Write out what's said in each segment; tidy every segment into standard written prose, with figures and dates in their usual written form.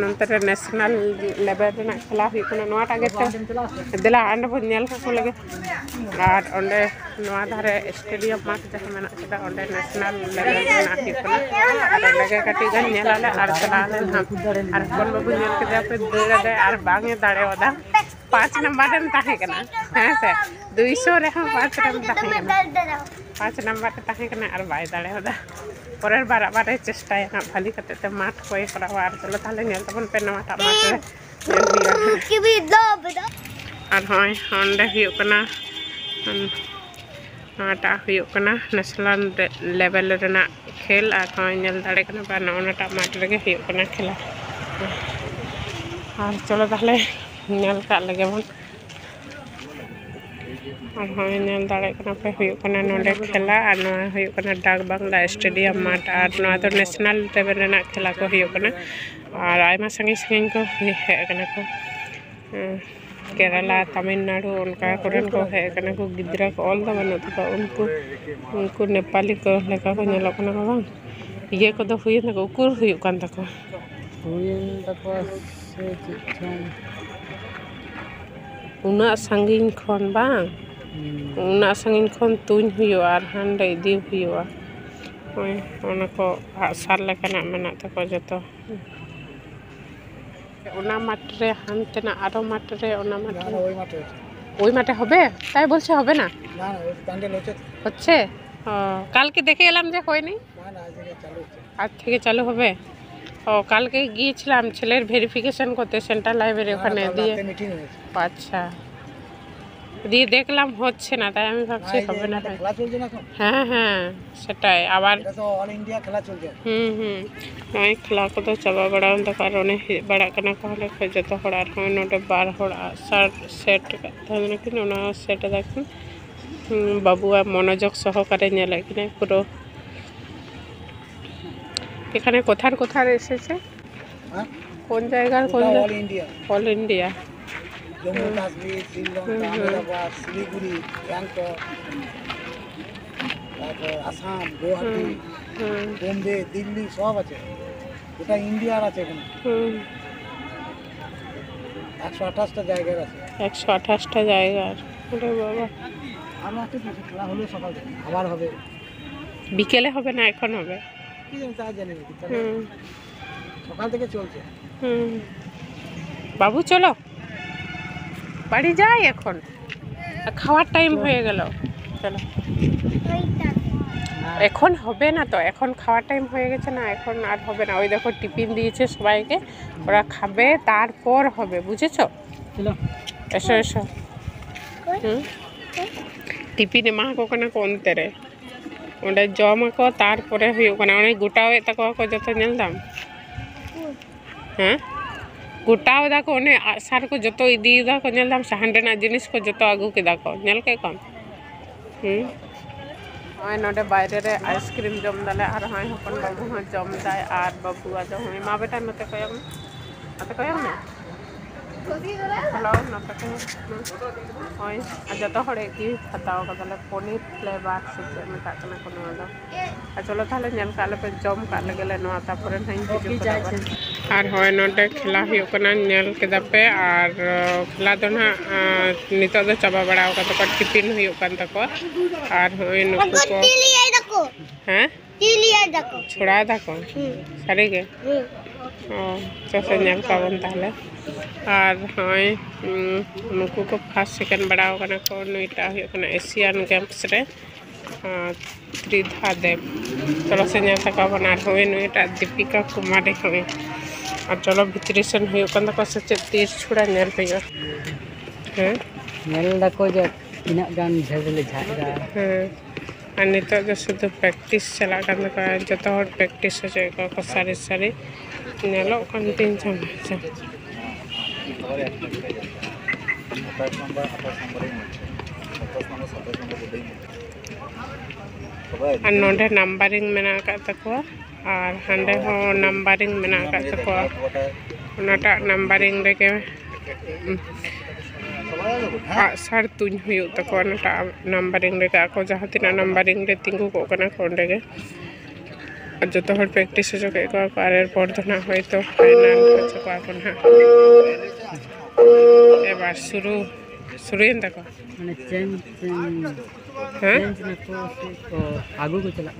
नंतर national level Raina खेला हुई कना नोआ टागे दिला अंडे बो नेल को लगे और अंडे नोआ धारे स्टेडियम माठ जहां मेना केदा अंडे नेशनल लेवल रेना हुई कना और लगे कटी गन नेलाले और चलाले हम और कोन बाबू नेल के पे दे दे और बांगे दाड़े ओदा 5 नंबर में ताहे कना हैं से 200 रे हम 5 नंबर ताहे कना 5 नंबर ताहे कना और बाय दाड़े ओदा परेर बार बारे चेष्टाय ना भाली कते ते माठ कोई करावा और चलो ताले नेल तबन पे नवाटा माठ रे की भी दो और होय अंडे हुई कना नाटा हुई कना नेशनल लेवल रेना खेल और होय नेल दाड़े कना बा नवाटा माठ रे हुई कना खेला और चलो ताले नेल का लगे बन और होय नेल दाड़े कना पे हुई कना नोडे खेला और नोआ हुई कना डाक बांग्ला स्टेडियम माठ और नोआ तो नेशनल लेवल रेना खेला को हुई कना और आयमा संगी संगी को हे कना को केरला तमिलनाडु उनका कोरन को है कना को गिद्रा को ऑल द बनो तो उनको नेपाली को लेका को नेलो कना को बांग ये को तो हुई ना को उकुर हुई कान तको से चिठम उना संगीन खन बांग उना संगीन खन तुन हुई और हांडे दी हुई ओय ओना को सार लेकाना मेना तको जतो उना माठरे हानतेना आरो माठरे उना माठरे ওই মাঠে হবে তাই বলছে হবে না না ওই প্যান্ডেল হচ্ছে কালকে দেখে এলাম যে হয়নি না না আজ থেকে চালু হবে ও কালকে গিয়েছিলাম ছেলের ভেরিফিকেশন করতে সেন্ট্রাল লাইব্রেরি ওখানে দিয়ে আচ্ছা দিয়ে দেখলাম হচ্ছে না তাই আমি ভাবছি হবে না খেলা চলছে না হ্যাঁ হ্যাঁ সেটাই আবার এটা তো অল ইন্ডিয়া খেলা চলছে নয় খেলা কত চাবা বড়াও তো কারণে বড়া কেনা कहले যত হড়ার হয় নটে 12 হড়া সেট তাহলে কি না সেট দেখুন বাবুয়া মনোযোগ সহকারে নেলে কিনা পুরো এখানে কোথার কোথার এসেছে কোন জায়গার কোন অল ইন্ডিয়া जम्मू काश्मीर श्रीलंका अहमदाबाद सिलीगुड़ी बैंकक आसाम गुवाहाटी बम्बे दिल्ली सब आछे गोटा इंडियार आछे एखाने 128টা জায়গার আছে 128টা জায়গার ওরে বাবা আমরা তো খেলা হলো সকাল থেকে আবার হবে বিকেলে হবে না এখন হবে কি জানি তা জানি না সকাল থেকে চলছে বাবু চলো বাড়ি যাই এখন খাওয়ার টাইম হয়ে গেল চলো এখন হবে না তো এখন খাওয়ার টাইম হয়ে গেছে না এখন আর হবে না ওই দেখো টিফিন দিয়েছে সবাইকে ওরা খাবে তারপর হবে বুঝেছো চলো এসো এসো টিফিন মা কোনা কোনতে রে ওটা জমা কো তারপরে হইও কোনা অনেক গোটাও তাকো কো যত নেলদাম হ্যাঁ गोटाव दाको ने सार को जतो इदी दाको नेलदाम साहंडेना जिनिस को जतो आगु के दाको नेल के कम हाय नोडे बाहरे रे आइसक्रीम जम दाले आर हाय हपन बाबू ह जम दाय आर बाबू आ जो हई मा बेटा नते कयम ना हेलो नते कय हाय आ जतो हड़े की हताओ का दाले पनीर फ्लेवर से मेता कना कोनो आलो आ चलो थाले नेल काले पे जम का लगेले नो आता परे नहीं हिजु और होय नोडे खेला हुई कना नेल केदा पे और खेला दो ना नितो दो चाबा बड़ाओ का तो टिफिन हुई कान तको और होय नुकु को हैं छोड़ा दाको सारे के चसे नेल का बन ताले और होय नुकु को फर्स्ट सेकंड बड़ाओ कना को नइटा हुई कना एशियन गेम्स रे त्रिधा देव चलो से नेल का बना होय नइटा दीपिका कुमारी होय और चलो भितरी सेन हुई कंदा को से तीर छुड़ा नेल पे हैं नेल दाको जो इना गान झेले झाड़ा हैं और नितो जो शुद्ध प्रैक्टिस चला कंदा का जतो हर प्रैक्टिस हो जाए को सारे सारे नेलो कंटिन्यू चल और नोडे नंबरिंग मेना का तको और हांडे हो नंबरिंग मेना का तको ओनाटा नंबरिंग रे के सार तुन हुई तको ओनाटा नंबरिंग रे का को जहां तिना नंबरिंग रे तिंगु को कना कोंडे के जो तो प्रैक्टिस हो के एरपर तो ना तो फाइनल हो ना एबार शुरू शुरुएन तक माने चेंज हाँ चेंज ना को आगू को चला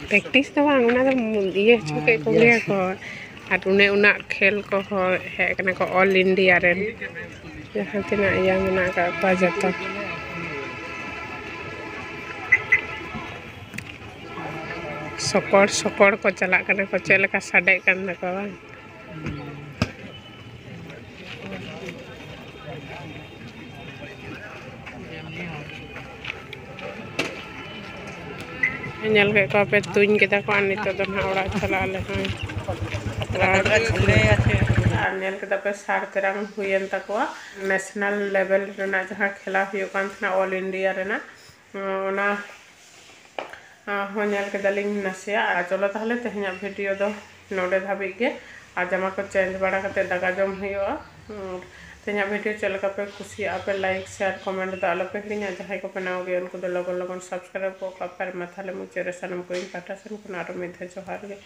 प्रैक्टिस तो बांग उना तो ये चुके को लिया को आर उन्हें उना खेल को है कने को ऑल इंडिया रेन जहां तना या मना का जता सकड़ सकड़ को चला कने को चल का साडे कन को ñal ke ko pe tuñ kita ko ani to do na ora chala le R ñel kita pe sar terang huyen takwa national level rena jaha khela huyo kan thna all india rena ona ñel ke daling nasia a cholo tahle tehnya video do node dhabi ge a jama ko change bada kate daga jom huyo tehnya video chel ka pe kusi ape like share comment da alo pe hrinya jaha ko pe nao ge unko do logon logon subscribe ko ka par mathale mu chere sanam ko in pata san ko naro medhe johar ge